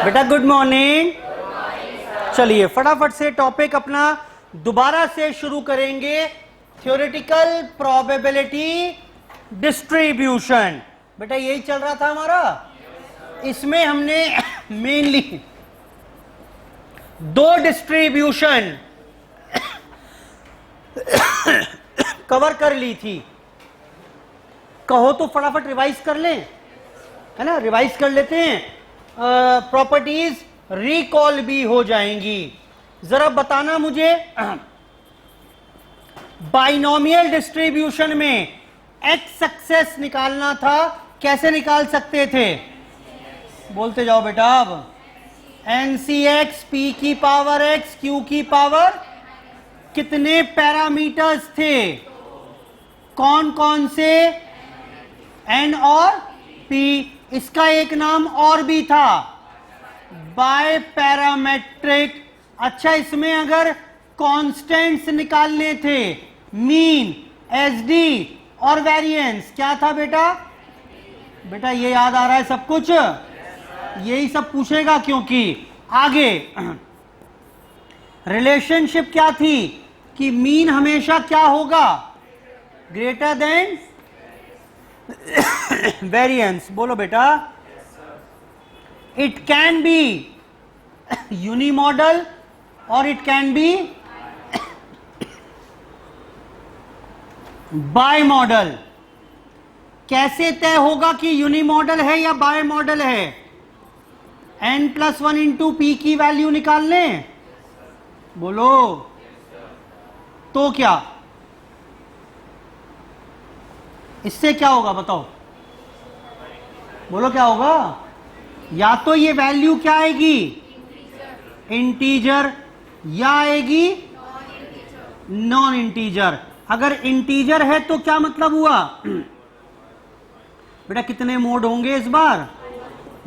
बेटा good morning. चलिए फटाफट से टॉपिक अपना दोबारा से शुरू करेंगे। Theoretical probability distribution. बेटा यही चल रहा था हमारा। इसमें हमने मेनली दो डिस्ट्रीब्यूशन कवर कर ली थी। कहो तो फटाफट रिवाइज कर लें, है ना, रिवाइज कर लेते हैं। प्रॉपर्टीज रिकॉल भी हो जाएंगी। जरा बताना मुझे, बाइनोमियल डिस्ट्रीब्यूशन में एक्स सक्सेस निकालना था, कैसे निकाल सकते थे? बोलते जाओ बेटा। अब NCX P की पावर X Q की पावर, कितने पैरामीटर्स थे? कौन कौन से? N और P। इसका एक नाम और भी था, बाय पैरामेट्रिक। अच्छा, इसमें अगर कांस्टेंट्स निकालने थे, मीन, SD और वेरिएंस, क्या था बेटा? बेटा ये याद आ रहा है सब कुछ? यही सब पूछेगा, क्योंकि आगे रिलेशनशिप क्या थी कि मीन हमेशा क्या होगा? Greater than variance. बोलो बेटा। इट कैन बी यूनिमॉडल और it can be bimodal. कैसे तय होगा कि यूनिमॉडल है या बाय मॉडल है? N+1 इंटू P की वैल्यू निकाल लें। बोलो तो क्या इससे क्या होगा? बताओ, बोलो क्या होगा? या तो ये वैल्यू क्या आएगी? इंटीजर, या आएगी नॉन इंटीजर। अगर इंटीजर है तो क्या मतलब हुआ? बेटा कितने मोड होंगे इस बार?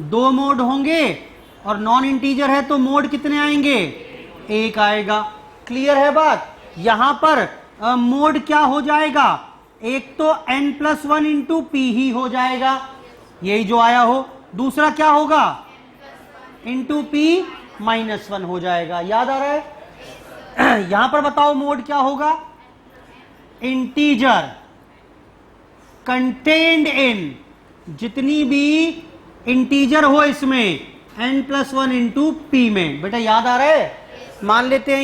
2 मोड होंगे। और नॉन इंटीजर है तो मोड कितने आएंगे? 1 आएगा। क्लियर है बात? यहां पर मोड क्या हो जाएगा? एक तो N+1 इंटू P ही हो जाएगा, यही जो आया हो। दूसरा क्या होगा? इंटू P-1 हो जाएगा। याद आ रहा है? यहां पर बताओ मोड क्या होगा? इंटीजर कंटेन्ड इन, जितनी भी इंटीजर हो इसमें N+1 इंटू P में। बेटा याद आ रहा है? मान लेते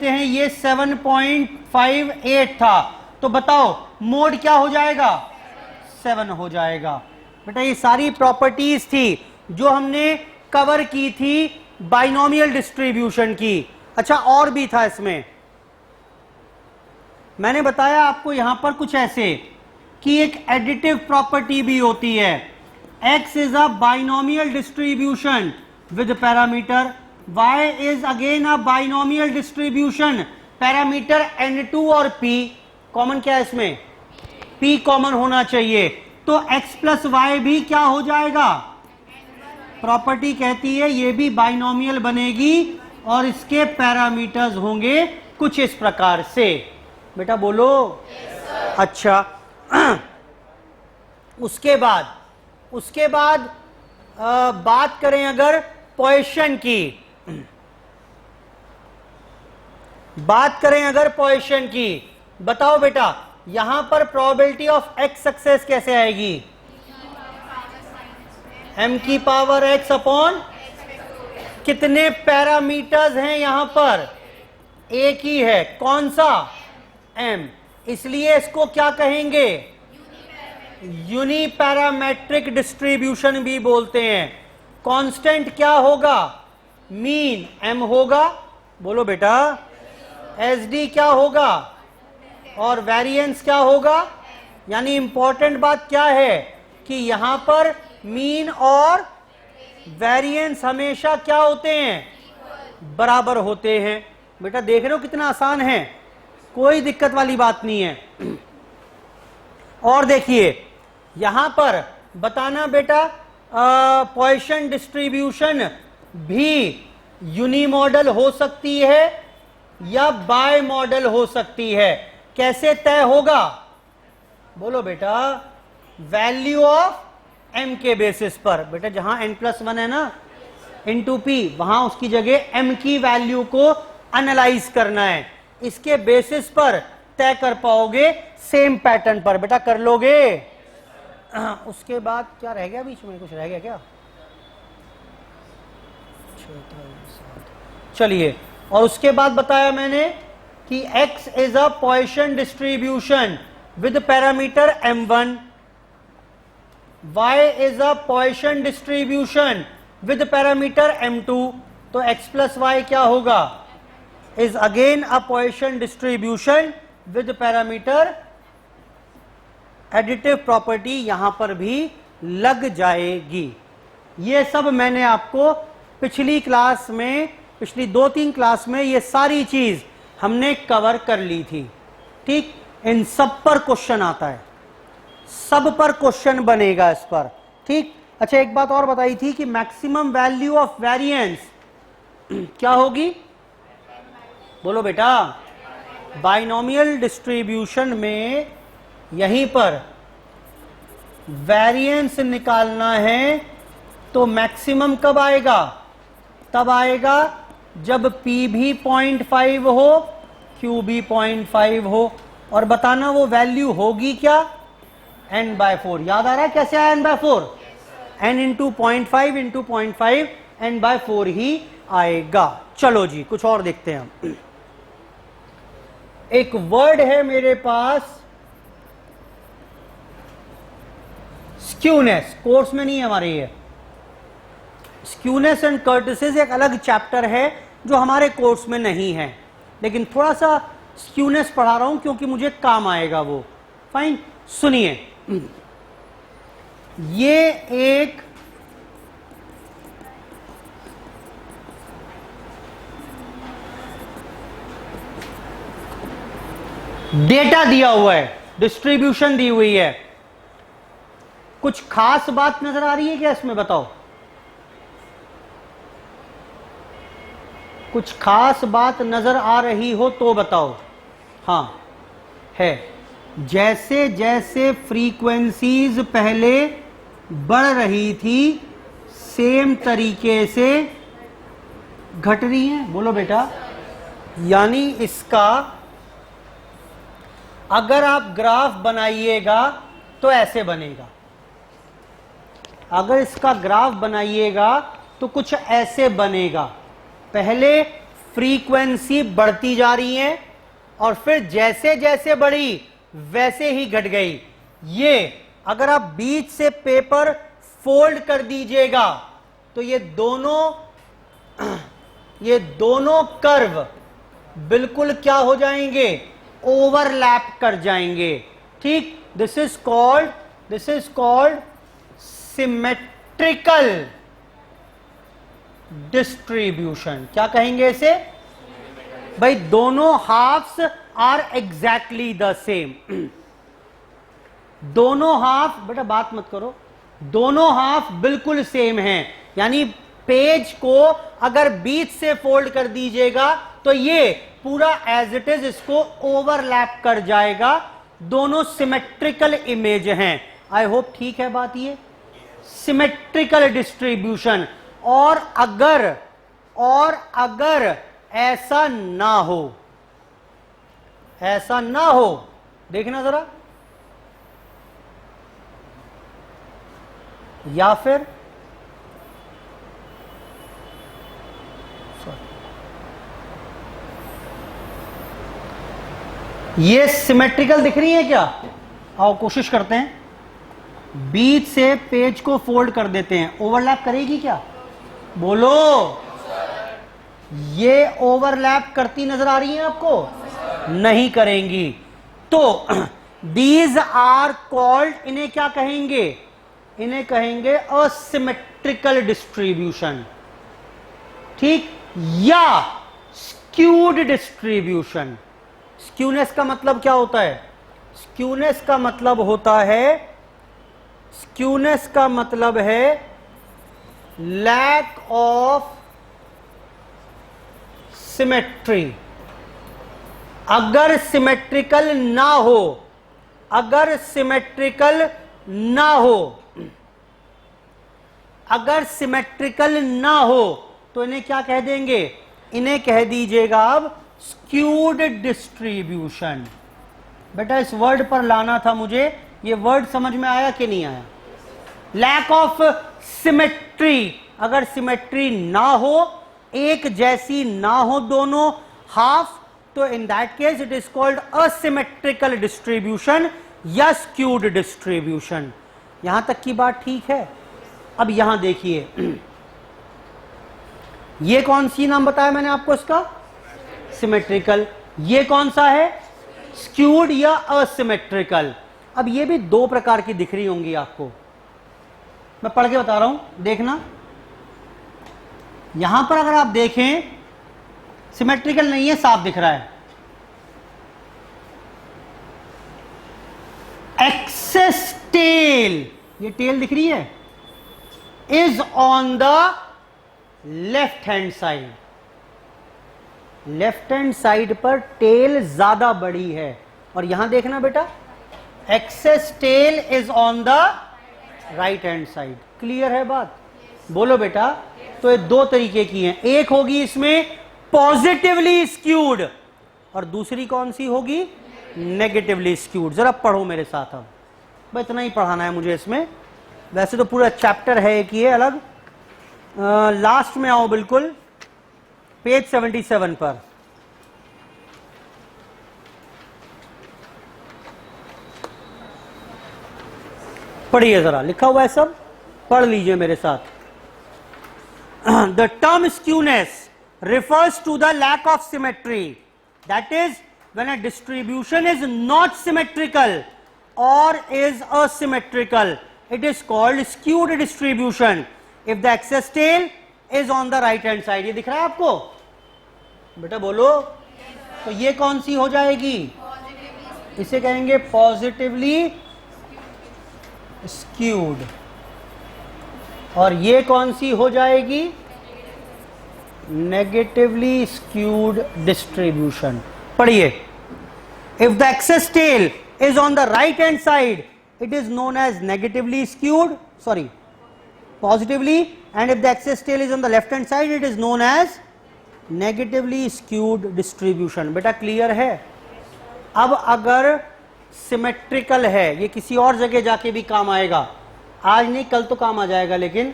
हैं ये 7.58 था, तो बताओ मोड क्या हो जाएगा? 7 हो जाएगा। बेटा ये सारी प्रॉपर्टीज थी जो हमने कवर की थी बाइनोमियल डिस्ट्रीब्यूशन की। अच्छा, और भी था इसमें, मैंने बताया आपको यहां पर कुछ ऐसे कि एक एडिटिव प्रॉपर्टी भी होती है। X is a binomial distribution with parameter, Y is again a binomial distribution, parameter N2 और P। कॉमन क्या है इसमें? P कॉमन होना चाहिए। तो X+Y भी क्या हो जाएगा? प्रॉपर्टी कहती है ये भी बाइनोमियल बनेगी और इसके पैरामीटर्स होंगे कुछ इस प्रकार से। बेटा बोलो। अच्छा, उसके बाद बात करें अगर पोजीशन की, बताओ बेटा यहां पर प्रोबेबिलिटी ऑफ X सक्सेस कैसे आएगी? M की पावर X अपॉन, कितने पैरामीटर्स हैं यहां पर? एक ही है। कौन सा? M। इसलिए इसको क्या कहेंगे? यूनिपैरामेट्रिक डिस्ट्रीब्यूशन भी बोलते हैं। कांस्टेंट क्या होगा? मीन M होगा। बोलो बेटा। SD क्या होगा? और वेरिएंस क्या होगा? यानी इंपॉर्टेंट बात क्या है कि यहां पर मीन और वेरिएंस हमेशा क्या होते हैं? बराबर होते हैं। बेटा देख रहे हो कितना आसान है, कोई दिक्कत वाली बात नहीं है। और देखिए यहां पर बताना बेटा, पॉइसन डिस्ट्रीब्यूशन भी यूनिमॉडल हो सकती है या बाय मॉडल हो सकती है। कैसे तय होगा? बोलो बेटा। वैल्यू ऑफ M के बेसिस पर। बेटा जहां N+1 है ना, इंटू पी, वहां उसकी जगह एम की वैल्यू को एनालाइज करना है। इसके बेसिस पर तय कर पाओगे सेम पैटर्न पर। बेटा कर लोगे? उसके बाद क्या रह गया बीच में? कुछ रह गया क्या? चलिए, और उसके बाद बताया मैंने कि x is a Poisson distribution with parameter m1, y is a Poisson distribution with parameter m2। तो x प्लस वाई क्या होगा? Is again a Poisson distribution with parameter. Additive property यहां पर भी लग जाएगी। ये सब मैंने आपको पिछली क्लास में, पिछली 2-3 क्लास में ये सारी चीज हमने कवर कर ली थी। ठीक, इन सब पर क्वेश्चन आता है, सब पर क्वेश्चन बनेगा इस पर। ठीक, अच्छा एक बात और बताई थी कि मैक्सिमम वैल्यू ऑफ वेरिएंस क्या होगी? बोलो बेटा। बाइनोमियल डिस्ट्रीब्यूशन में यहीं पर वेरिएंस निकालना है तो मैक्सिमम कब आएगा? तब आएगा जब P भी 0.5 हो, Q भी 0.5 हो। और बताना वो वैल्यू होगी क्या? n/4। याद आ रहा है कैसे आया n/4? n into 0.5 into 0.5 n/4 ही आएगा। चलो जी, कुछ और देखते हैं हम। एक वर्ड है मेरे पास स्क्यूनेस, कोर्स में नहीं है हमारे ये। स्क्यूनेस एंड कर्टिसेस एक अलग चैप्टर है जो हमारे कोर्स में नहीं है, लेकिन थोड़ा सा स्क्यूनेस पढ़ा रहा हूं क्योंकि मुझे काम आएगा वो। फाइन, सुनिए। ये एक डेटा दिया हुआ है, डिस्ट्रीब्यूशन दी हुई है। कुछ खास बात नजर आ रही है क्या इसमें? बताओ, कुछ खास बात नजर आ रही हो तो बताओ। हाँ है। जैसे जैसे फ्रीक्वेंसीज पहले बढ़ रही थी सेम तरीके से घट रही हैं। बोलो बेटा। यानी इसका अगर आप ग्राफ बनाइएगा तो ऐसे बनेगा। अगर इसका ग्राफ बनाइएगा तो कुछ ऐसे बनेगा। पहले फ्रीक्वेंसी बढ़ती जा रही है और फिर जैसे जैसे बढ़ी वैसे ही घट गई। ये अगर आप बीच से पेपर फोल्ड कर दीजिएगा तो ये दोनों कर्व बिल्कुल क्या हो जाएंगे? ओवरलैप कर जाएंगे। ठीक, this is called symmetrical distribution. क्या कहेंगे इसे? भाई दोनों halves are exactly the same. दोनों हाफ, बेटा बात मत करो, दोनों हाफ बिल्कुल सेम हैं। यानी पेज को अगर बीच से फोल्ड कर दीजिएगा तो ये पूरा एज इट इज इसको ओवरलैप कर जाएगा। दोनों सिमेट्रिकल इमेज हैं। आई होप ठीक है बात ये। Symmetrical distribution. और अगर ऐसा ना हो, देखना जरा, या फिर ये सिमेट्रिकल दिख रही है क्या? आओ कोशिश करते हैं। बीच से पेज को फोल्ड कर देते हैं, ओवरलैप करेगी क्या? बोलो। ये ओवरलैप करती नजर आ रही है आपको? नहीं करेंगी। तो दीज आर कॉल्ड, इन्हें क्या कहेंगे? इन्हें कहेंगे असिमेट्रिकल डिस्ट्रीब्यूशन। ठीक, या स्क्यूड डिस्ट्रीब्यूशन। स्क्यूनेस का मतलब क्या होता है? स्क्यूनेस का मतलब है लैक ऑफ सिमेट्री। अगर सिमेट्रिकल अगर सिमेट्रिकल ना हो तो इन्हें क्या कह देंगे? इन्हें कह दीजिएगा अब स्क्यूड डिस्ट्रीब्यूशन। बेटा इस वर्ड पर लाना था मुझे, ये वर्ड समझ में आया कि नहीं आया? लैक ऑफ सिमेट्री, अगर सिमेट्री ना हो, एक जैसी ना हो दोनों हाफ, तो in that case it is called asymmetrical distribution या स्क्यूड डिस्ट्रीब्यूशन। यहां तक की बात ठीक है? अब यहां देखिए, ये कौन सी नाम बताया मैंने आपको इसका? सिमेट्रिकल। ये कौन सा है? स्क्यूड या असिमेट्रिकल। अब ये भी दो प्रकार की दिख रही होंगी आपको, मैं पढ़ के बता रहा हूं, देखना। यहां पर अगर आप देखें, सिमेट्रिकल नहीं है, साफ दिख रहा है। एक्सेस टेल, ये टेल दिख रही है, is on the left hand side. Left hand side पर टेल ज्यादा बड़ी है। और यहां देखना बेटा, excess tail is on the right hand side. Clear है बात? बोलो बेटा। तो ये दो तरीके की हैं, एक होगी इसमें पॉजिटिवली स्क्यूड और दूसरी कौन सी होगी? Negatively skewed. जरा पढ़ो मेरे साथ। अब बस इतना ही पढ़ाना है मुझे इसमें, वैसे तो पूरा चैप्टर है एक ही है अलग। लास्ट में आओ, बिल्कुल पेज 77 पर। पढ़िए जरा, लिखा हुआ है सब, पढ़ लीजिए मेरे साथ। The term skewness refers to the lack of symmetry. That is, when a distribution is not symmetrical or is asymmetrical, it is called skewed distribution. If the excess tail is on the right hand side, ये दिख रहा है आपको? बेटा बोलो। तो ये कौन सी हो जाएगी? इसे कहेंगे पॉजिटिवली स्क्यूड। और ये कौन सी हो जाएगी? Negatively skewed distribution. पढ़िए। If the excess tail is on the right hand side, it is known as negatively skewed, sorry positively, and if the excess tail is on the left hand side, it is known as negatively skewed distribution. बेटा clear है? अब अगर symmetrical है, ये किसी और जगह जाके भी काम आएगा, आज नहीं कल तो काम आ जाएगा, लेकिन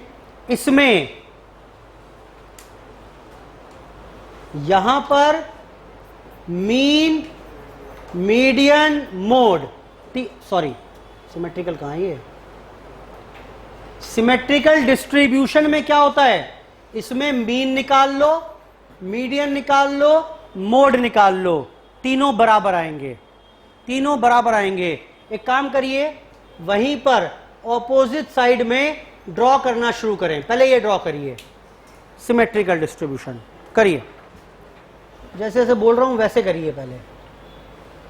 इसमें यहां पर mean median mode, sorry symmetrical कहां है ये? सिमेट्रिकल डिस्ट्रीब्यूशन में क्या होता है? इसमें मीन निकाल लो, मीडियन निकाल लो, मोड निकाल लो, तीनों बराबर आएंगे, तीनों बराबर आएंगे। एक काम करिए, वहीं पर ऑपोजिट साइड में ड्रॉ करना शुरू करें। पहले ये ड्रॉ करिए, सिमेट्रिकल डिस्ट्रीब्यूशन करिए, जैसे जैसे बोल रहा हूं वैसे करिए। पहले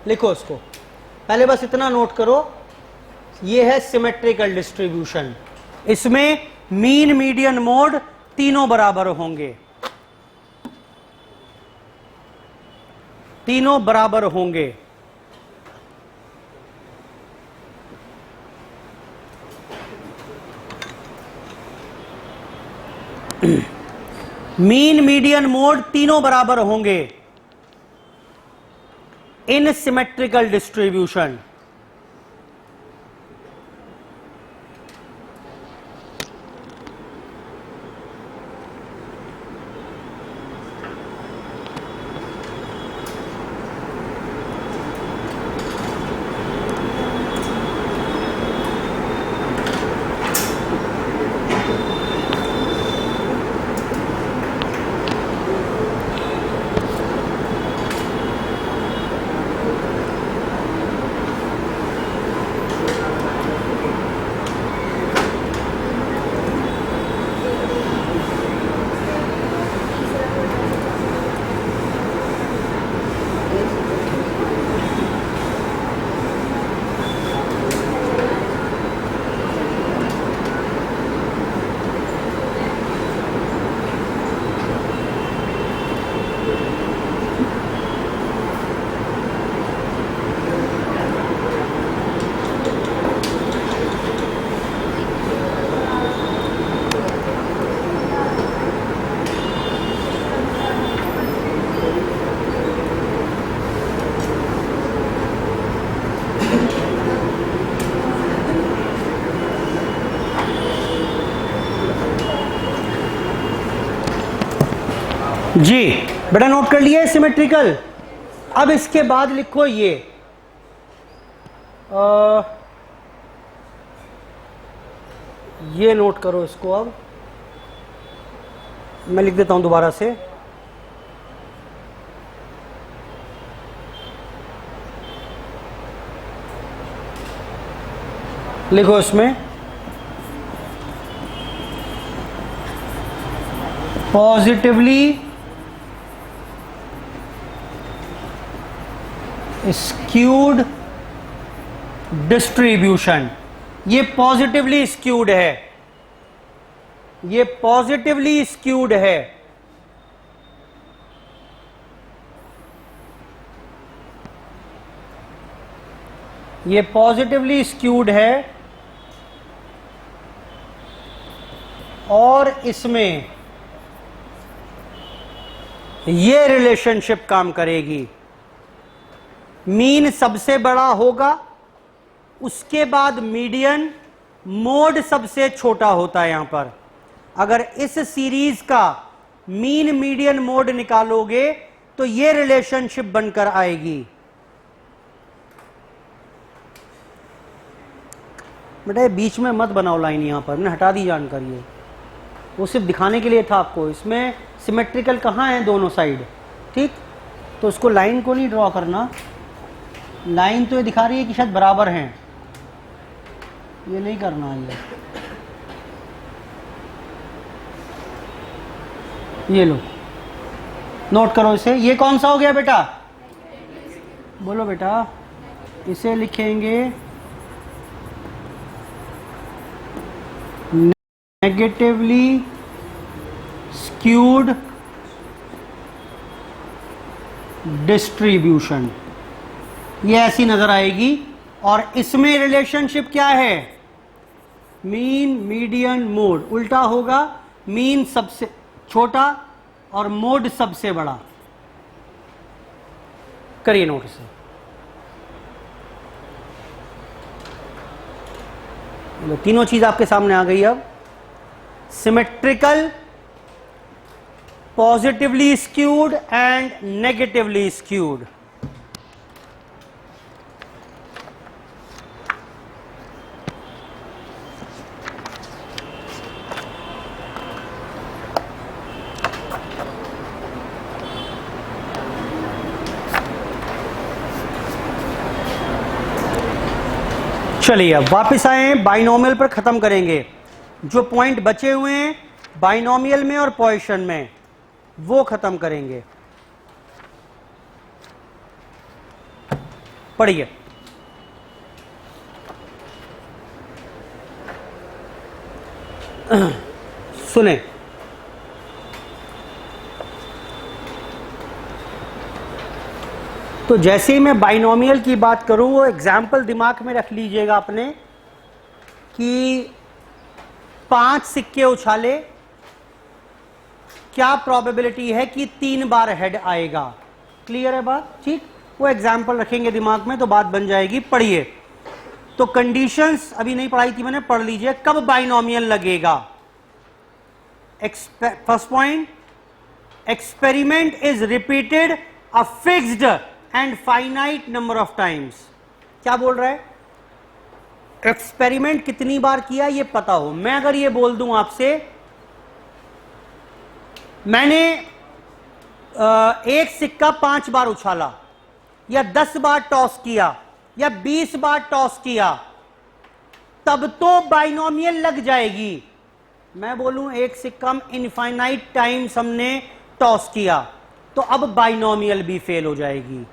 लिखो इसको, पहले बस इतना नोट करो, ये है सिमेट्रिकल डिस्ट्रीब्यूशन। इसमें मीन मीडियन मोड तीनों बराबर होंगे, तीनों बराबर होंगे। मीन मीडियन मोड तीनों बराबर होंगे इन सिमेट्रिकल डिस्ट्रीब्यूशन। जी बेटा नोट कर लिए सिमेट्रिकल। अब इसके बाद लिखो ये नोट करो इसको। अब मैं लिख देता हूं दोबारा से। लिखो इसमें पॉजिटिवली स्क्यूड डिस्ट्रीब्यूशन। ये पॉजिटिवली स्क्यूड है, ये पॉजिटिवली स्क्यूड है। ये पॉजिटिवली स्क्यूड है और इसमें ये रिलेशनशिप काम करेगी। मीन सबसे बड़ा होगा, उसके बाद मीडियन, मोड सबसे छोटा होता है। यहां पर अगर इस सीरीज का मीन मीडियन मोड निकालोगे तो ये रिलेशनशिप बनकर आएगी। बेटा बीच में मत बनाओ लाइन, यहां पर मैंने हटा दी जानकारी, वो सिर्फ दिखाने के लिए था आपको। इसमें सिमेट्रिकल कहाँ है दोनों साइड, ठीक। तो उसको लाइन को नहीं ड्रॉ करना, लाइन तो ये दिखा रही है कि शायद बराबर हैं, ये नहीं करना ये लो नोट करो इसे। ये कौन सा हो गया बेटा, बोलो बेटा। इसे लिखेंगे नेगेटिवली स्क्यूड डिस्ट्रीब्यूशन। ये ऐसी नजर आएगी और इसमें रिलेशनशिप क्या है, मीन मीडियन मोड। उल्टा होगा, मीन सबसे छोटा और मोड सबसे बड़ा। करिए नोट इसे। तीनों चीज आपके सामने आ गई। अब symmetrical, positively skewed and negatively skewed. चलिए अब वापस आए, बाइनोमियल पर खत्म करेंगे। जो पॉइंट बचे हुए हैं बाइनोमियल में और पॉइसन में, वो खत्म करेंगे। पढ़िए। सुने, तो जैसे ही मैं बाइनोमियल की बात करूं, वो एग्जाम्पल दिमाग में रख लीजिएगा अपने कि 5 सिक्के उछाले, क्या प्रोबेबिलिटी है कि 3 बार हेड आएगा। क्लियर है बात, ठीक। वो एग्जाम्पल रखेंगे दिमाग में तो बात बन जाएगी। पढ़िए। तो कंडीशंस अभी नहीं पढ़ाई थी मैंने, पढ़ लीजिए। कब बाइनोमियल लगेगा। First point, experiment is repeated a fixed and finite number of times. क्या बोल रहा है, एक्सपेरिमेंट कितनी बार किया ये पता हो। मैं अगर ये बोल दूं आपसे, मैंने एक सिक्का 5 बार उछाला, या 10 बार टॉस किया, या 20 बार टॉस किया, तब तो बाइनोमियल लग जाएगी। मैं बोलूं एक सिक्का में इनफाइनाइट टाइम्स हमने टॉस किया, तो अब बाइनोमियल भी फेल हो जाएगी।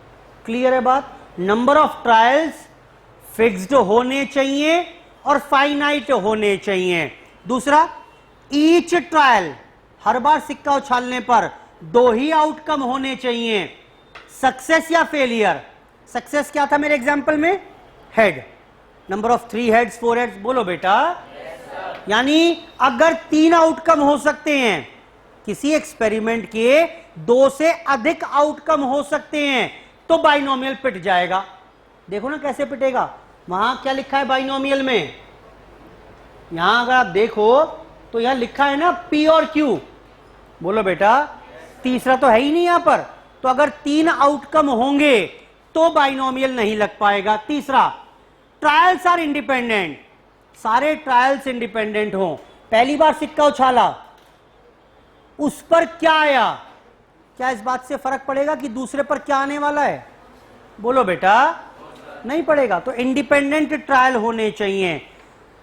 क्लियर है बात। नंबर ऑफ ट्रायल्स फिक्स्ड होने चाहिए और फाइनाइट होने चाहिए। दूसरा, ईच ट्रायल, हर बार सिक्का उछालने पर 2 ही आउटकम होने चाहिए, सक्सेस या फेलियर। सक्सेस क्या था मेरे एग्जांपल में, head. Number of 3 heads 4 heads, बोलो बेटा। यानी अगर 3 आउटकम हो सकते हैं किसी एक्सपेरिमेंट के, 2 से अधिक आउटकम हो सकते हैं, तो बाइनोमियल पिट जाएगा। देखो ना कैसे पिटेगा। वहां क्या लिखा है बाइनोमियल में, यहां अगर आप देखो तो यहां लिखा है ना P और Q। बोलो बेटा, तीसरा तो है ही नहीं यहां पर, तो अगर 3 आउटकम होंगे तो बाइनोमियल नहीं लग पाएगा। तीसरा, ट्रायल्स आर इंडिपेंडेंट, सारे ट्रायल्स इंडिपेंडेंट हो। पहली बार सिक्का उछाला, उस पर क्या आया, क्या इस बात से फर्क पड़ेगा कि दूसरे पर क्या आने वाला है? बोलो बेटा, नहीं पड़ेगा। तो इंडिपेंडेंट ट्रायल होने चाहिए,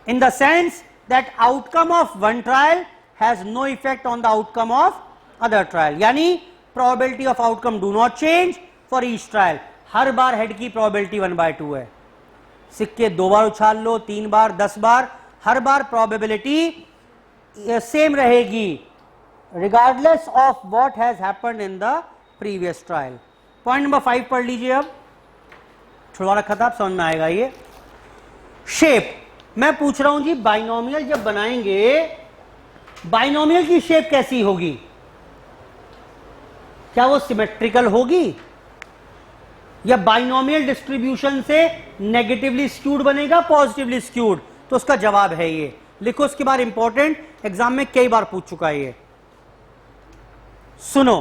in the sense that outcome of one trial has no effect on the outcome of other trial, यानी probability of outcome do not change for each trial. हर बार हेड की प्रोबेबिलिटी 1/2 है। सिक्के 2 बार उछाल लो, 3 बार, 10 बार, हर बार प्रोबेबिलिटी सेम रहेगी regardless of what has happened in the previous trial. Point number 5 पढ़ लीजिए। अब छुड़वा रखा था, आप समझ में आएगा। ये शेप मैं पूछ रहा हूं जी, बाइनोमियल जब बनाएंगे, बाइनोमियल की शेप कैसी होगी? क्या वो सिमेट्रिकल होगी या बाइनोमियल डिस्ट्रीब्यूशन से नेगेटिवली स्क्यूड बनेगा, पॉजिटिवली स्क्यूड? तो उसका जवाब है ये, लिखो इसके बाद, इंपॉर्टेंट, एग्जाम में कई बार पूछ चुका है ये। सुनो,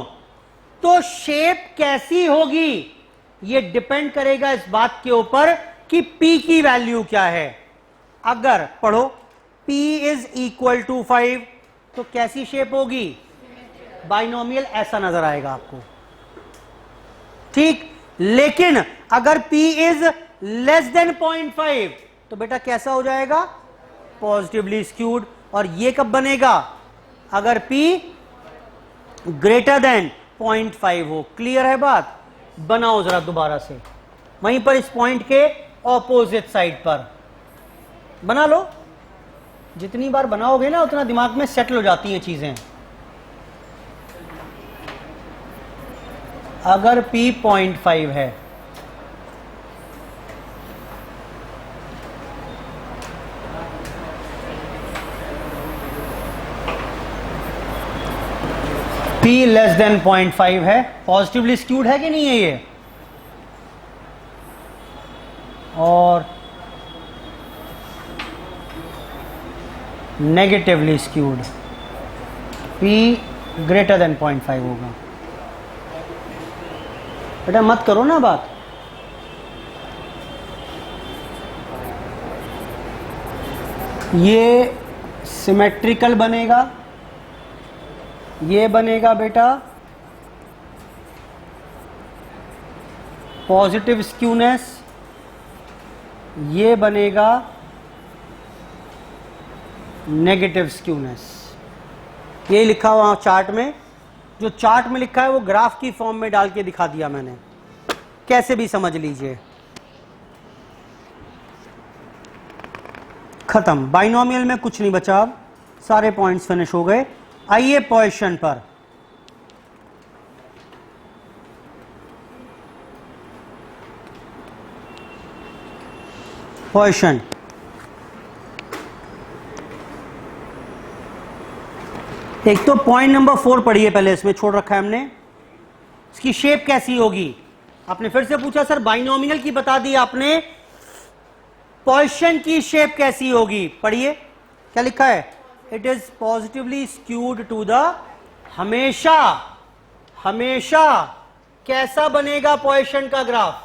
तो शेप कैसी होगी ये डिपेंड करेगा इस बात के ऊपर कि P की वैल्यू क्या है। अगर पढ़ो P इज इक्वल टू 5 तो कैसी शेप होगी? बाइनोमियल ऐसा नजर आएगा आपको, ठीक। लेकिन अगर P इज लेस देन 0.5 तो बेटा कैसा हो जाएगा? Positively skewed. और ये कब बनेगा? अगर P ग्रेटर देन 0.5 हो। क्लियर है बात? बनाओ जरा दोबारा से, वहीं पर इस पॉइंट के ऑपोजिट साइड पर बना लो। जितनी बार बनाओगे ना उतना दिमाग में सेटल हो जाती हैं चीजें। अगर P 0.5 है P लेस देन 0.5 है, पॉजिटिवली स्क्यूड है कि नहीं है ये? और negatively skewed, P greater than 0.5 होगा। बेटा मत करो ना बात। ये सिमेट्रिकल बनेगा, ये बनेगा बेटा पॉजिटिव स्क्यूनेस, ये बनेगा नेगेटिव स्क्यूनेस। ये लिखा हुआ चार्ट में, जो चार्ट में लिखा है वो ग्राफ की फॉर्म में डाल के दिखा दिया मैंने, कैसे भी समझ लीजिए। खत्म, बाइनोमियल में कुछ नहीं बचा, अब सारे पॉइंट्स फिनिश हो गए। आइए पोजीशन पर। पोजीशन, एक तो पॉइंट नंबर 4 पढ़िए पहले, इसमें छोड़ रखा है हमने। इसकी शेप कैसी होगी? आपने फिर से पूछा सर बाइनोमियल की बता दी आपने, पोजीशन की शेप कैसी होगी? पढ़िए क्या लिखा है, it is positively skewed to the, हमेशा हमेशा कैसा बनेगा पोजीशन का ग्राफ?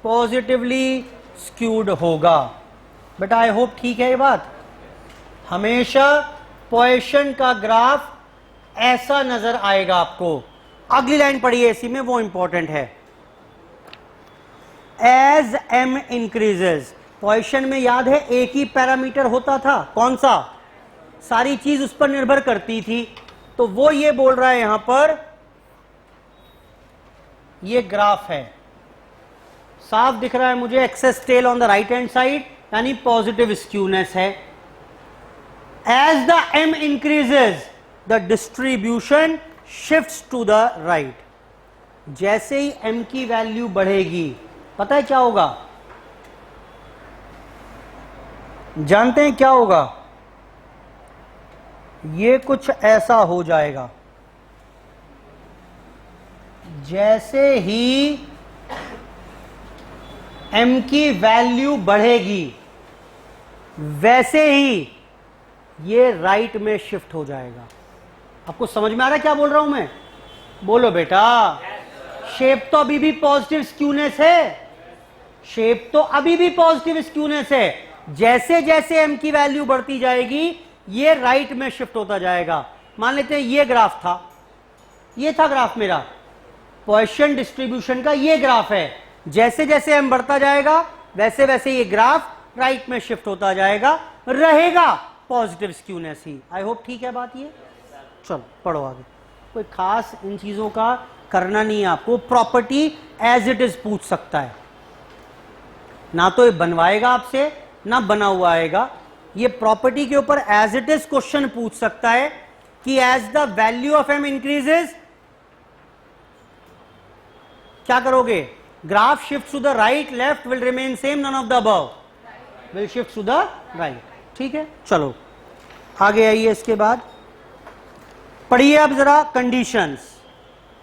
पॉजिटिवली स्क्यूड होगा। बेटा आई होप ठीक है ये बात। हमेशा पोजीशन का ग्राफ ऐसा नजर आएगा आपको। अगली लाइन पढ़िए इसी में, वो इंपॉर्टेंट है। एज m इंक्रीजेस, पोजीशन में याद है एक ही पैरामीटर होता था, कौन सा? सारी चीज उस पर निर्भर करती थी। तो वो ये बोल रहा है यहां पर, ये ग्राफ है, साफ दिख रहा है मुझे, excess tail on the right hand side, यानी पॉजिटिव स्क्यूनेस है। As the m increases the distribution shifts to the right. जैसे ही m की वैल्यू बढ़ेगी, पता है क्या होगा? जानते हैं क्या होगा? ये कुछ ऐसा हो जाएगा, जैसे ही m की वैल्यू बढ़ेगी वैसे ही ये राइट में शिफ्ट हो जाएगा। आपको समझ में आ रहा है क्या बोल रहा हूं मैं? बोलो बेटा। शेप तो अभी भी पॉजिटिव स्क्यूनेस है, शेप तो अभी भी पॉजिटिव स्क्यूनेस है। जैसे जैसे m की वैल्यू बढ़ती जाएगी ये राइट में शिफ्ट होता जाएगा। मान लेते हैं ये ग्राफ था, ये था ग्राफ मेरा, पॉइसन डिस्ट्रीब्यूशन का ये ग्राफ है। जैसे जैसे m बढ़ता जाएगा वैसे वैसे ये ग्राफ राइट में शिफ्ट होता जाएगा, रहेगा positive skewness he. I hope ठीक है बात ये। चलो पढ़ो आगे। कोई खास इन चीजों का करना नहीं है आपको, प्रॉपर्टी एज इट इज पूछ सकता है, ना तो ये बनवाएगा आपसे ना बना हुआ आएगा। ये प्रॉपर्टी के ऊपर एज इट इज क्वेश्चन पूछ सकता है कि as the value of m increases क्या करोगे? Graph shift to the right, left, will remain same, none of the above, will shift to the right. ठीक है, चलो आगे आइए। इसके बाद पढ़िए अब जरा कंडीशंस।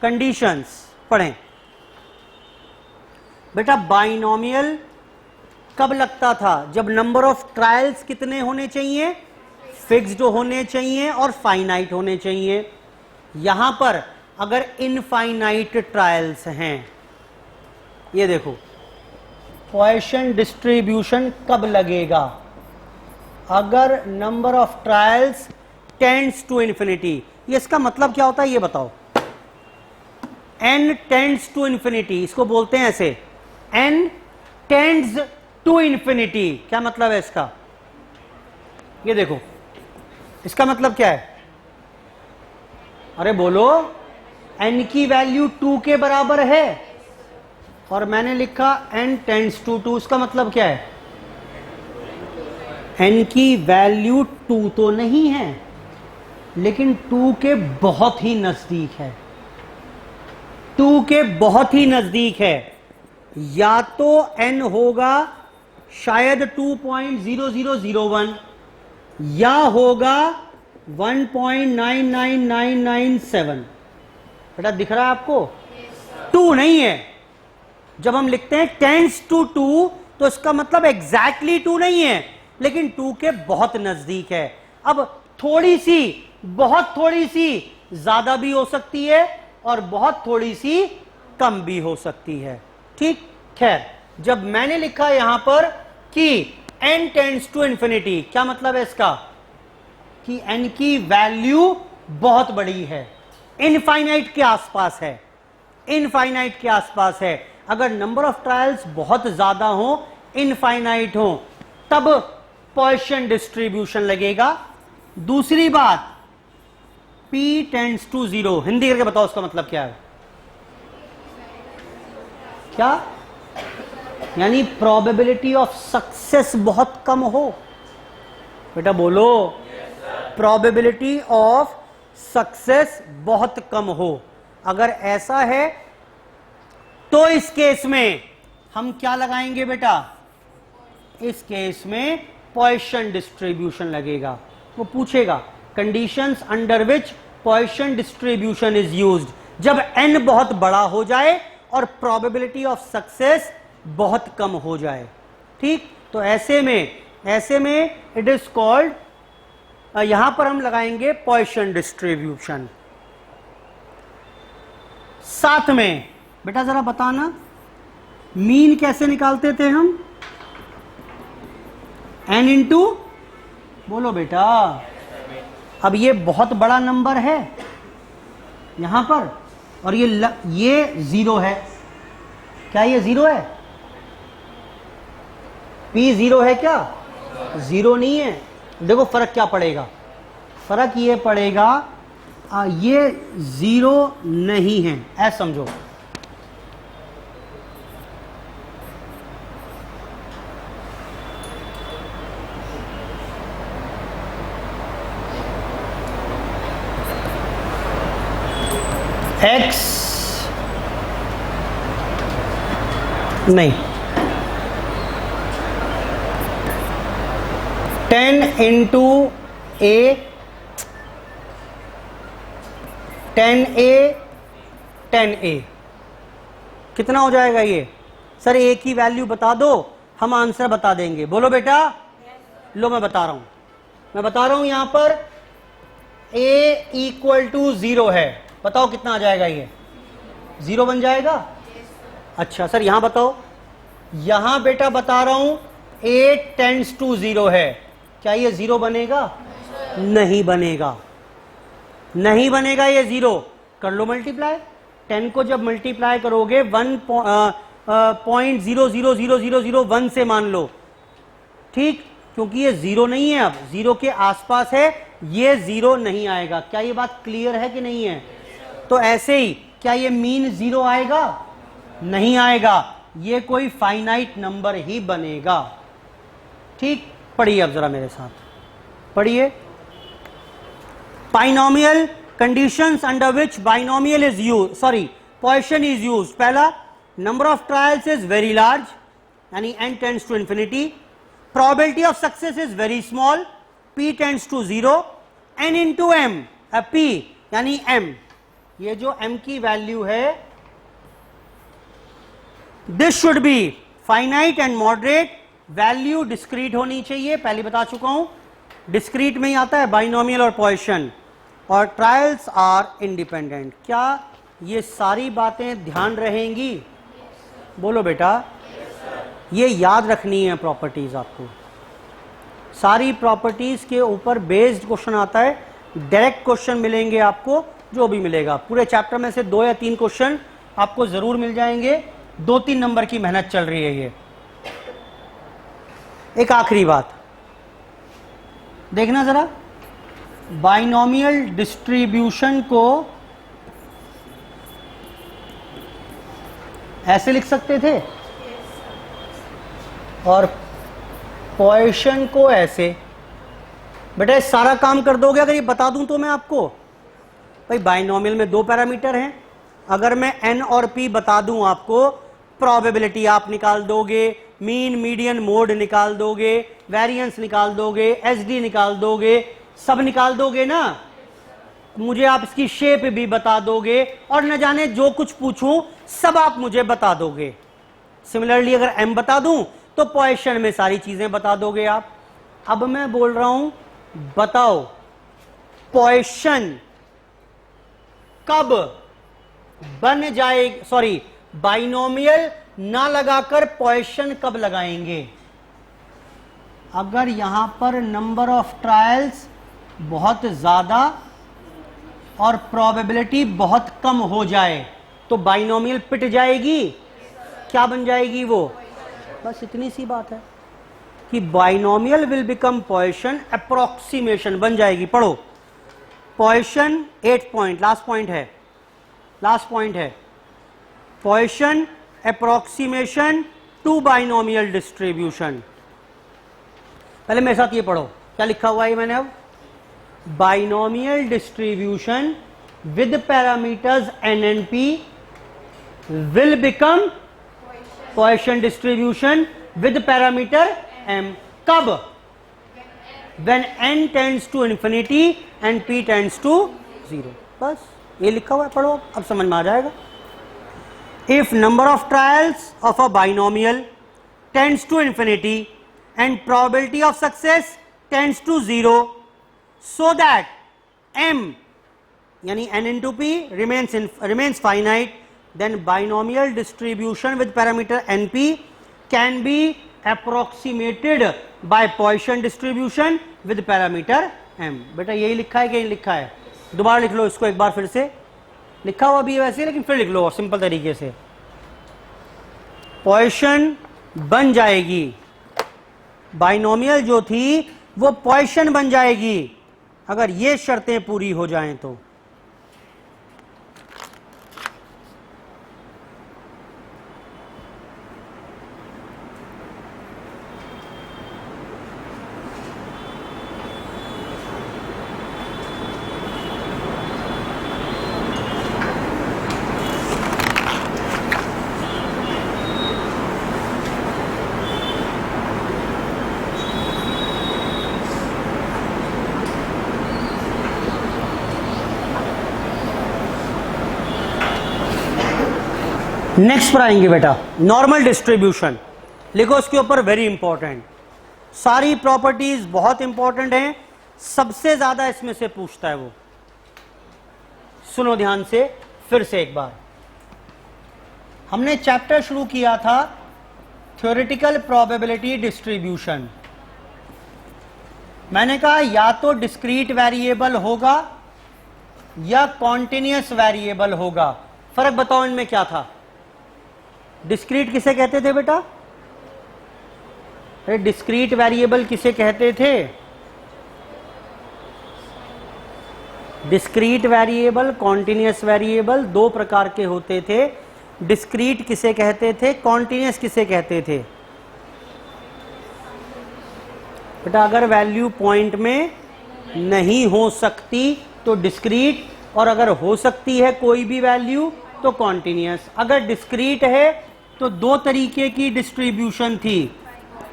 कंडीशंस पढ़ें बेटा। बाइनोमियल कब लगता था? जब नंबर ऑफ ट्रायल्स कितने होने चाहिए? फिक्स्ड होने चाहिए और फाइनाइट होने चाहिए। यहां पर अगर इनफाइनाइट ट्रायल्स हैं, ये देखो पॉइसन डिस्ट्रीब्यूशन कब लगेगा? अगर number of trials tends to infinity. ये इसका मतलब क्या होता है ये बताओ? n टेंड्स टू इन्फिनिटी, इसको बोलते हैं ऐसे, n टेंड्स टू इन्फिनिटी। क्या मतलब है इसका? ये देखो इसका मतलब क्या है? अरे बोलो। n की वैल्यू 2 के बराबर है और मैंने लिखा n टेंड्स टू 2। इसका मतलब क्या है? n की वैल्यू 2 तो नहीं है लेकिन 2 के बहुत ही नजदीक है, 2 के बहुत ही नजदीक है। या तो n होगा शायद 2.0001 या होगा 1.99997। बेटा दिख रहा है आपको? 2 नहीं है। जब हम लिखते हैं टेंड्स टू 2 तो इसका मतलब एग्जैक्टली 2 नहीं है लेकिन 2 के बहुत नजदीक है। अब थोड़ी सी, बहुत थोड़ी सी ज्यादा भी हो सकती है और बहुत थोड़ी सी कम भी हो सकती है। ठीक, खैर जब मैंने लिखा यहां पर कि n टेंड्स टू इन्फिनिटी, क्या मतलब है इसका? कि n की वैल्यू बहुत बड़ी है, इनफाइनाइट के आसपास है, इनफाइनाइट के आसपास है। अगर नंबर ऑफ ट्रायल्स बहुत ज्यादा हो, इनफाइनाइट हो, तब पॉइसन डिस्ट्रीब्यूशन लगेगा। दूसरी बात, p टेंड्स टू 0, हिंदी करके बताओ उसका मतलब क्या है? क्या? यानी प्रोबेबिलिटी ऑफ सक्सेस बहुत कम हो। बेटा बोलो। प्रोबेबिलिटी ऑफ सक्सेस बहुत कम हो। अगर ऐसा है तो इस केस में हम क्या लगाएंगे बेटा? इस केस में पॉइसन डिस्ट्रीब्यूशन लगेगा। वो पूछेगा conditions under which Poisson distribution is used, जब n बहुत बड़ा हो जाए और प्रोबेबिलिटी ऑफ सक्सेस बहुत कम हो जाए। ठीक, तो ऐसे में इट इज कॉल्ड, यहां पर हम लगाएंगे पॉइसन डिस्ट्रीब्यूशन। साथ में बेटा जरा बताना मीन कैसे निकालते थे हम? n इंटू, बोलो बेटा। अब ये बहुत बड़ा नंबर है यहां पर और ये 0 है। क्या ये 0 है? p 0 है क्या? 0 नहीं है। देखो फर्क क्या पड़ेगा? फर्क ये पड़ेगा ये 0 नहीं है, ऐसा समझो। x नहीं, 10 इंटू a, 10a, 10a कितना हो जाएगा ये? सर a की वैल्यू बता दो, हम आंसर बता देंगे। बोलो बेटा। लो मैं बता रहा हूं यहां पर ए इक्वल टू 0 है, बताओ कितना आ जाएगा, ये 0 बन जाएगा। अच्छा सर यहां बताओ, यहां बेटा बता रहा हूं ए टेंड्स टू 0 है, क्या ये 0 बनेगा? नहीं बनेगा, नहीं बनेगा ये 0। कर लो मल्टीप्लाई, 10 को जब मल्टीप्लाई करोगे 1.000001 से मान लो, ठीक, क्योंकि ये 0 नहीं है, अब 0 के आसपास है, ये 0 नहीं आएगा। क्या ये बात क्लियर है कि नहीं है? तो ऐसे ही क्या ये मीन 0 आएगा? नहीं आएगा, ये कोई फाइनाइट नंबर ही बनेगा। ठीक, पढ़िए अब जरा मेरे साथ, पढ़िए। Binomial conditions under which binomial is use, sorry Poisson is use. पहला, number of trials is very large, यानी n tends to infinity. probability of success is very small, p tends to 0, n into m, p यानी m, ये जो m की value है, this should be finite and moderate, value discrete होनी चाहिए, पहले बता चुका हूं, डिस्क्रीट में ही आता है बाइनोमियल और पोइशन, और ट्रायल्स आर इंडिपेंडेंट। क्या ये सारी बातें ध्यान रहेंगी? बोलो बेटा, ये याद रखनी है प्रॉपर्टीज आपको, सारी प्रॉपर्टीज के ऊपर बेस्ड क्वेश्चन आता है, डायरेक्ट क्वेश्चन मिलेंगे आपको, जो भी मिलेगा पूरे चैप्टर में से 2 या 3 क्वेश्चन आपको जरूर मिल जाएंगे। 2-3 नंबर की मेहनत चल रही है ये। एक आखिरी बात देखना जरा, बाइनोमियल डिस्ट्रीब्यूशन को ऐसे लिख सकते थे और पोइशन को ऐसे। बेटा सारा काम कर दोगे अगर ये बता दूं तो मैं आपको? भाई बाइनोमियल में 2 पैरामीटर हैं, अगर मैं n और p बता दूं आपको, प्रोबेबिलिटी आप निकाल दोगे, मीन मीडियन मोड निकाल दोगे, वेरिएंस निकाल दोगे, एसडी निकाल दोगे, सब निकाल दोगे ना। मुझे आप इसकी शेप भी बता दोगे, और न जाने जो कुछ पूछूं सब आप मुझे बता दोगे। सिमिलरली अगर m बता दूं तो पोइशन में सारी चीजें बता दोगे आप। अब मैं बोल रहा हूं, बताओ पोइशन कब बन जाए, सॉरी बाइनोमियल ना लगाकर पोइशन कब लगाएंगे? अगर यहां पर नंबर ऑफ ट्रायल्स बहुत ज्यादा और प्रोबेबिलिटी बहुत कम हो जाए तो बाइनोमियल पिट जाएगी। क्या बन जाएगी वो? बस इतनी सी बात है कि binomial will become Poisson approximation बन जाएगी। पढ़ो, पोइशन 8 पॉइंट, लास्ट पॉइंट है, लास्ट पॉइंट है, Poisson approximation to binomial distribution. पहले मेरे साथ ये पढ़ो, क्या लिखा हुआ है मैंने अब? Binomial distribution with parameters n and p will become Poisson distribution with parameter m. कब? When n tends to infinity and p tends to 0. बस ये लिखा हुआ है, पढ़ो अब समझ में आ जाएगा। If number of trials of a binomial tends to infinity and probability of success tends to 0, so that m यानी n into p remains finite, then binomial distribution with parameter np can be approximated by Poisson distribution with parameter m. बेटा यही लिखा है कि नहीं लिखा है? दोबारा लिख लो इसको एक बार फिर से, लिखा हुआ भी है वैसे, लेकिन फिर लिख लो और सिंपल तरीके से। Poisson बन जाएगी, बाइनोमियल जो थी वो Poisson बन जाएगी अगर ये शर्तें पूरी हो जाएं तो। नेक्स्ट पर आएंगे बेटा, नॉर्मल डिस्ट्रीब्यूशन। लिखो इसके ऊपर, वेरी इंपॉर्टेंट, सारी प्रॉपर्टीज बहुत इंपॉर्टेंट हैं, सबसे ज्यादा इसमें से पूछता है वो। सुनो ध्यान से फिर से एक बार। हमने चैप्टर शुरू किया था थ्योरेटिकल प्रोबेबिलिटी डिस्ट्रीब्यूशन। मैंने कहा या तो डिस्क्रीट वेरिएबल होगा या कॉन्टिन्यूअस वेरिएबल होगा। फर्क बताओ इनमें क्या था? डिस्क्रीट किसे कहते थे बेटा? अरे डिस्क्रीट वेरिएबल किसे कहते थे? डिस्क्रीट वेरिएबल, कॉन्टिन्यूअस वेरिएबल दो प्रकार के होते थे। डिस्क्रीट किसे कहते थे, कॉन्टिन्यूअस किसे कहते थे? बेटा अगर वैल्यू पॉइंट में नहीं हो सकती तो डिस्क्रीट, और अगर हो सकती है कोई भी वैल्यू तो कॉन्टिन्यूअस। अगर डिस्क्रीट है तो दो तरीके की डिस्ट्रीब्यूशन थी।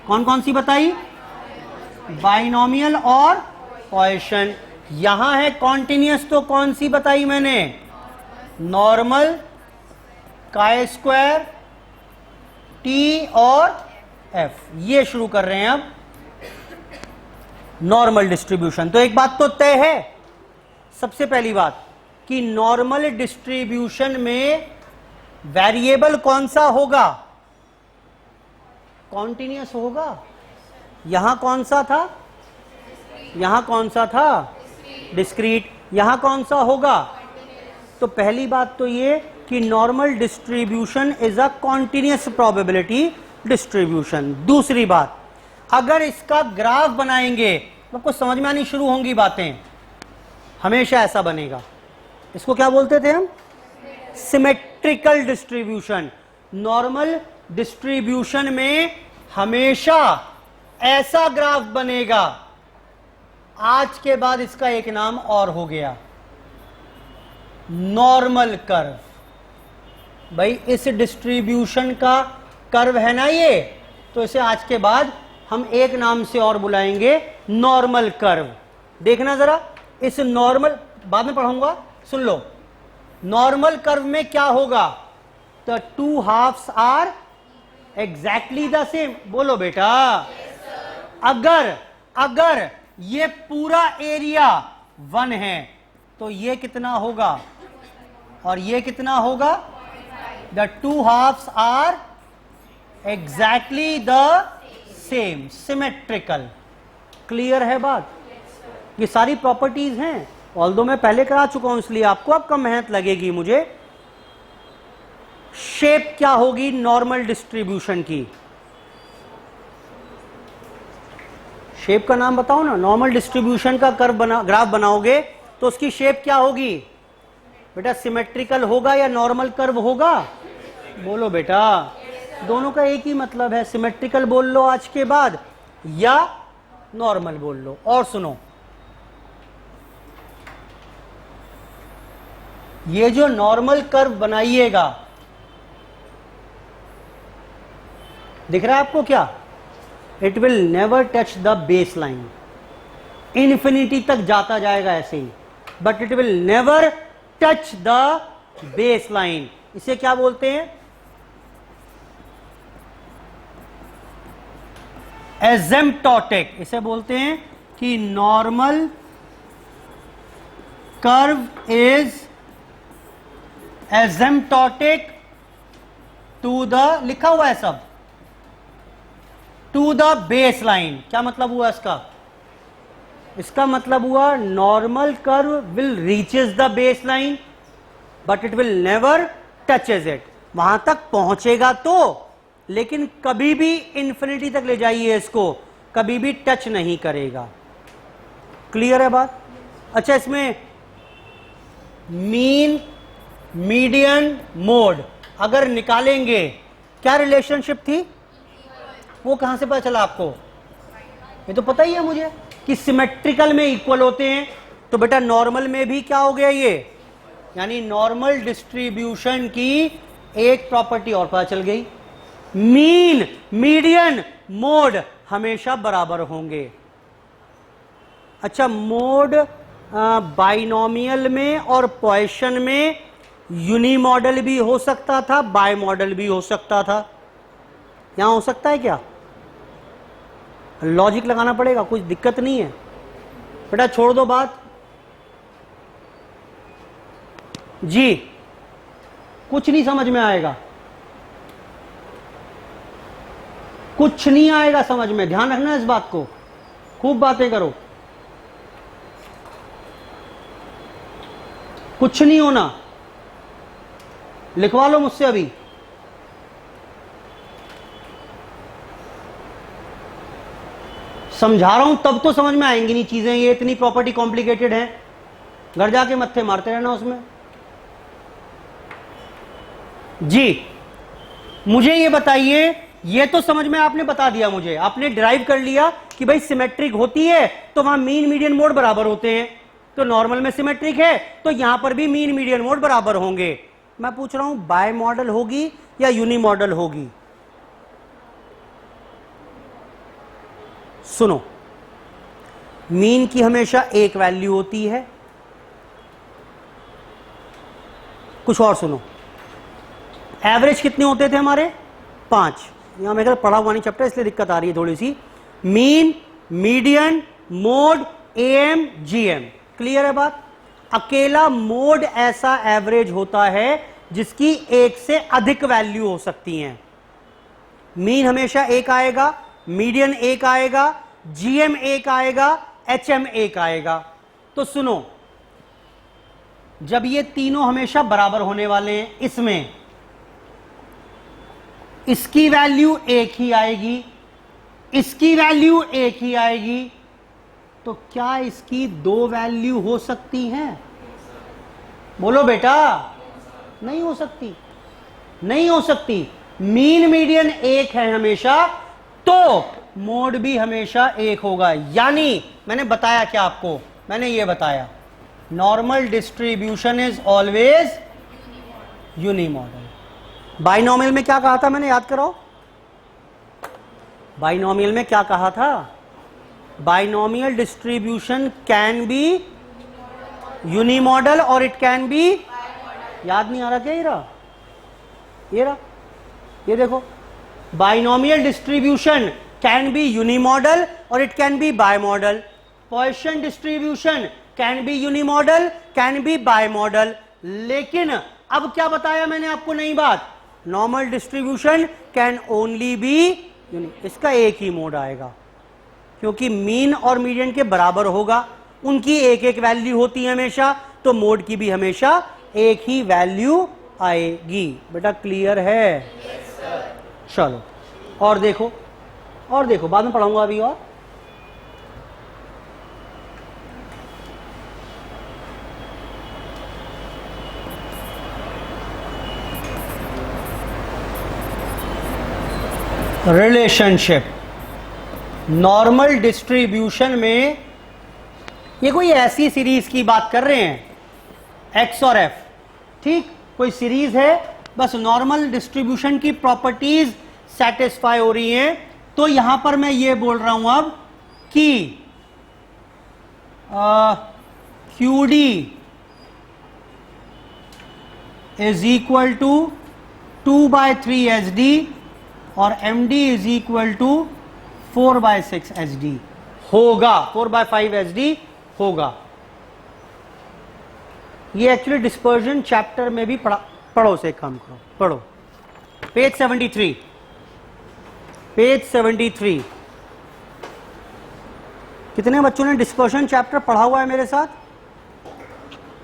कौन कौन सी बताई? बाइनोमियल और पॉइसन। यहां है कॉन्टिन्यूअस तो कौन सी बताई मैंने? नॉर्मल, काई स्क्वायर, टी और एफ। ये शुरू कर रहे हैं अब नॉर्मल डिस्ट्रीब्यूशन। तो एक बात तो तय है, सबसे पहली बात कि नॉर्मल डिस्ट्रीब्यूशन में वेरिएबल कौन सा होगा? कॉन्टिन्यूअस होगा। यहां कौन सा था? यहां कौन सा था? डिस्क्रीट। यहां कौन सा होगा? तो पहली बात तो ये कि normal distribution is a continuous probability distribution. दूसरी बात, अगर इसका ग्राफ बनाएंगे तो आपको समझ में आनी शुरू होंगी बातें। हमेशा ऐसा बनेगा। इसको क्या बोलते थे हम? Symmetrical distribution. नॉर्मल डिस्ट्रीब्यूशन में हमेशा ऐसा ग्राफ बनेगा। आज के बाद इसका एक नाम और हो गया, नॉर्मल कर्व। भाई इस डिस्ट्रीब्यूशन का कर्व है ना ये, तो इसे आज के बाद हम एक नाम से और बुलाएंगे, नॉर्मल कर्व। देखना जरा, इस नॉर्मल, बाद में पढ़ूंगा, सुन लो। नॉर्मल कर्व में क्या होगा? The two halves are exactly the same. बोलो बेटा। अगर ये पूरा एरिया 1 है तो ये कितना होगा और ये कितना होगा? The two halves are exactly the same, symmetrical. Clear है बात? ये सारी प्रॉपर्टीज हैं, ऑल्दो मैं पहले करा चुका हूं इसलिए आपको अब कम मेहनत लगेगी मुझे। शेप क्या होगी नॉर्मल डिस्ट्रीब्यूशन की? शेप का नाम बताओ ना। नॉर्मल डिस्ट्रीब्यूशन का ग्राफ बनाओगे तो उसकी शेप क्या होगी? बेटा सिमेट्रिकल होगा या नॉर्मल कर्व होगा? बोलो बेटा। दोनों का एक ही मतलब है, सिमेट्रिकल बोल लो आज के बाद या नॉर्मल बोल लो। और सुनो, ये जो नॉर्मल कर्व बनाइएगा, दिख रहा है आपको क्या? It will never touch the base line. Infinity तक जाता जाएगा ऐसे ही, but it will never touch the base line. इसे क्या बोलते हैं? एसिम्प्टोटिक। इसे बोलते हैं कि normal curve is asymptotic to the, लिखा हुआ है सब, टू द बेस लाइन। क्या मतलब हुआ इसका? इसका मतलब हुआ normal curve will reaches the base line but it will never touches it. वहां तक पहुंचेगा तो, लेकिन कभी भी इंफिनिटी तक ले जाइए इसको, कभी भी टच नहीं करेगा। क्लियर है बात? अच्छा, इसमें मीन, मीडियन, मोड अगर निकालेंगे, क्या रिलेशनशिप थी? वो कहां से पता चला आपको? ये तो पता ही है मुझे कि सिमेट्रिकल में इक्वल होते हैं। तो बेटा नॉर्मल में भी क्या हो गया ये? यानी नॉर्मल डिस्ट्रीब्यूशन की एक प्रॉपर्टी और पता चल गई, मीन, मीडियन, मोड हमेशा बराबर होंगे। अच्छा, मोड बाइनोमियल में और पॉइसन में यूनिमॉडल भी हो सकता था, बाय मॉडल भी हो सकता था। यहां हो सकता है क्या? लॉजिक लगाना पड़ेगा, कुछ दिक्कत नहीं है बेटा, छोड़ दो बात। जी, कुछ नहीं समझ में आएगा, कुछ नहीं आएगा समझ में, ध्यान रखना इस बात को, खूब बातें करो, कुछ नहीं होना। लिखवा लो मुझसे अभी। समझा रहा हूं तब तो समझ में आएंगी नहीं चीजें, ये इतनी प्रॉपर्टी कॉम्प्लिकेटेड है, घर जाके मत्थे मारते रहना उसमें। जी, मुझे ये बताइए, ये तो समझ में आपने बता दिया मुझे, आपने डिराइव कर लिया कि भाई सिमेट्रिक होती है तो वहां मीन मीडियन मोड बराबर होते हैं, तो नॉर्मल में सिमेट्रिक है तो यहां पर भी मीन मीडियन मोड बराबर होंगे। मैं पूछ रहा हूं बाय मॉडल होगी या यूनि मॉडल होगी? सुनो, मीन की हमेशा एक वैल्यू होती है, कुछ और सुनो, एवरेज कितने होते थे हमारे? 5। यहां मैं पढ़ा हुआ नहीं चैप्टर इसलिए दिक्कत आ रही है थोड़ी सी। Mean, median, mode, AM, GM, clear है बात? अकेला मोड ऐसा एवरेज होता है जिसकी एक से अधिक वैल्यू हो सकती हैं। मीन हमेशा एक आएगा, मीडियन एक आएगा, जीएम एक आएगा, एचएम एक आएगा। तो सुनो, जब ये तीनों हमेशा बराबर होने वाले हैं, इसमें इसकी वैल्यू एक ही आएगी, इसकी वैल्यू एक ही आएगी, तो क्या इसकी दो वैल्यू हो सकती हैं? बोलो बेटा, नहीं हो सकती, नहीं हो सकती। मीन मीडियन एक है हमेशा, तो मोड भी हमेशा एक होगा। यानी मैंने बताया क्या आपको? मैंने ये बताया, normal distribution is always unimodal. Binomial में क्या कहा था मैंने, याद कराओ? बाइनॉमियल में क्या कहा था? Binomial distribution can be unimodal और इट कैन बी, याद नहीं आ रहा क्या? ये रहा, ये रहा, ये देखो, binomial distribution can be unimodal और it can be bimodal. Poisson distribution can be unimodal, can be bimodal. लेकिन अब क्या बताया मैंने आपको नई बात? Normal distribution can only be uni, इसका एक ही मोड आएगा, क्योंकि मीन और मीडियन के बराबर होगा, उनकी एक एक वैल्यू होती है हमेशा, तो मोड की भी हमेशा एक ही वैल्यू आएगी। बेटा क्लियर है? yes, चलो और देखो, और देखो, बाद में पढ़ाऊंगा अभी। और रिलेशनशिप नॉर्मल डिस्ट्रीब्यूशन में, ये कोई ऐसी सीरीज की बात कर रहे हैं, एक्स और एफ, ठीक, कोई सीरीज है, बस नॉर्मल डिस्ट्रीब्यूशन की प्रॉपर्टीज सेटिस्फाई हो रही हैं। तो यहां पर मैं ये बोल रहा हूं अब कि Q D is equal to 2/3 H D और M D is equal to 4/6 H D होगा, 4/5 एच डी होगा। ये एक्चुअली डिस्पर्जन चैप्टर में भी पढ़ो, से काम करो, पढ़ो पेज 73, पेज 73। कितने बच्चों ने डिस्पर्जन चैप्टर पढ़ा हुआ है मेरे साथ?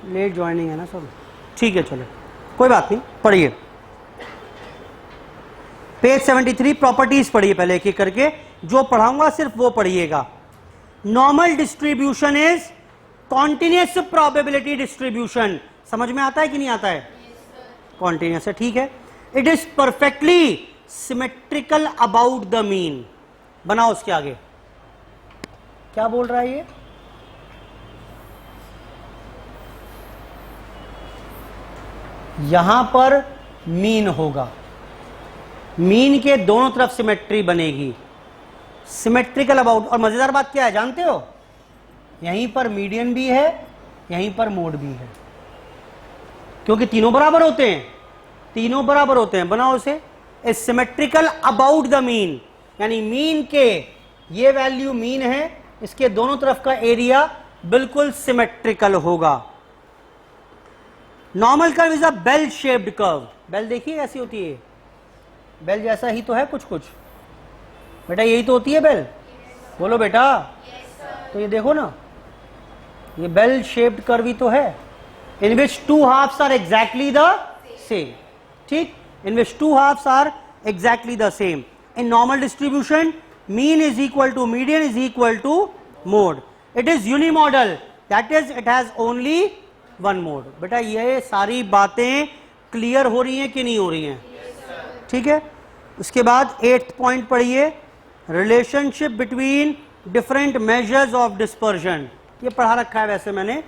लेट ज्वाइनिंग है ना सब, ठीक है, चलो कोई बात नहीं, पढ़िए पेज 73, प्रॉपर्टीज पढ़िए पहले एक एक करके, जो पढ़ाऊंगा सिर्फ वो पढ़िएगा। Normal distribution is continuous probability distribution. समझ में आता है कि नहीं आता है? कॉन्टिन्यूअस है, ठीक है। It is perfectly symmetrical about the mean. बनाओ उसके आगे, क्या बोल रहा है ये? यहां पर मीन होगा, मीन के दोनों तरफ सिमेट्री बनेगी, सिमेट्रिकल अबाउट। और मजेदार बात क्या है जानते हो? यहीं पर मीडियन भी है, यहीं पर मोड भी है, क्योंकि तीनों बराबर होते हैं, तीनों बराबर होते हैं। बनाओ उसे, ए सिमेट्रिकल अबाउट द मीन, यानी मीन के ये वैल्यू मीन है, इसके दोनों तरफ का एरिया बिल्कुल सिमेट्रिकल होगा। Normal curve is a bell shaped curve. Bell देखिए कैसी होती है, बेल जैसा ही तो है कुछ कुछ बेटा, यही तो होती है बेल, बोलो बेटा। तो ये देखो ना, ये बेल शेप्ड कर्व ही तो है, in which two halves are exactly the same, ठीक, in which two halves are exactly the same. In normal distribution mean is equal to median is equal to mode. It is unimodal, that is it has only one mode. बेटा ये सारी बातें clear हो रही हैं कि नहीं हो रही हैं? ठीक है। उसके बाद 8th पॉइंट पढ़िए, relationship between different measures of dispersion. ये पढ़ा रखा है वैसे मैंने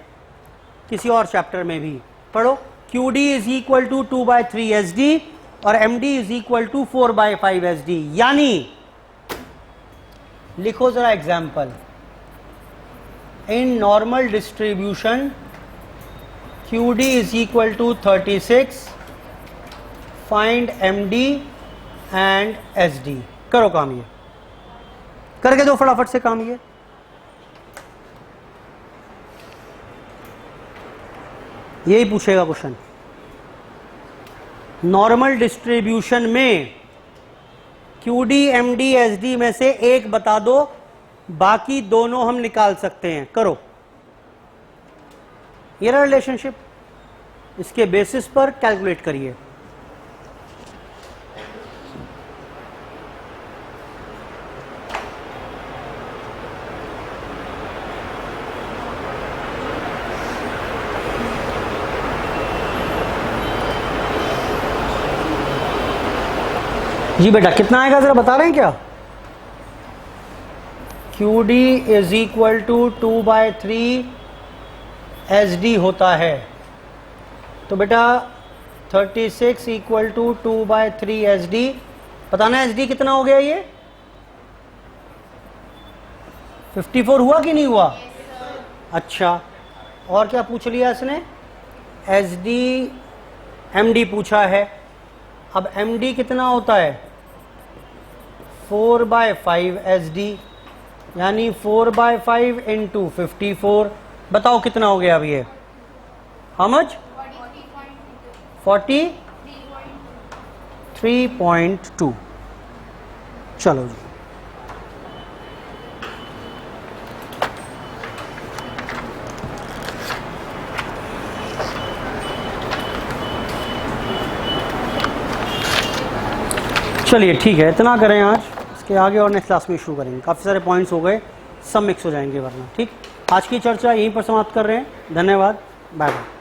किसी और चैप्टर में भी, पढ़ो। QD is equal to 2/3 SD और MD is equal to 4/5 SD। यानी लिखो जरा example, in normal distribution QD is equal to 36, find MD and SD। करो काम, ये करके दो फटाफट से काम। ये यही पूछेगा क्वेश्चन, नॉर्मल डिस्ट्रीब्यूशन में QD MD SD में से एक बता दो, बाकी दोनों हम निकाल सकते हैं। करो, ये रहा रिलेशनशिप, इसके बेसिस पर कैलकुलेट करिए। जी बेटा कितना आएगा जरा बता रहे हैं क्या? QD is equal to 2/3 SD होता है, तो बेटा 36 इक्वल टू 2/3 SD। बताना SD कितना हो गया? ये 54 हुआ कि नहीं हुआ? अच्छा, और क्या पूछ लिया इसने? SD MD पूछा है। अब MD कितना होता है? 4/5 SD, यानी 4/5 इंटू 54। बताओ कितना हो गया अभी ये? How much? 43.2। चलो जी, चलिए ठीक है, इतना करें आज। इसके आगे और नेक्स्ट क्लास में शुरू करेंगे। काफ़ी सारे पॉइंट्स हो गए, सब मिक्स हो जाएंगे वरना। ठीक, आज की चर्चा यहीं पर समाप्त कर रहे हैं। धन्यवाद, बाय बाय।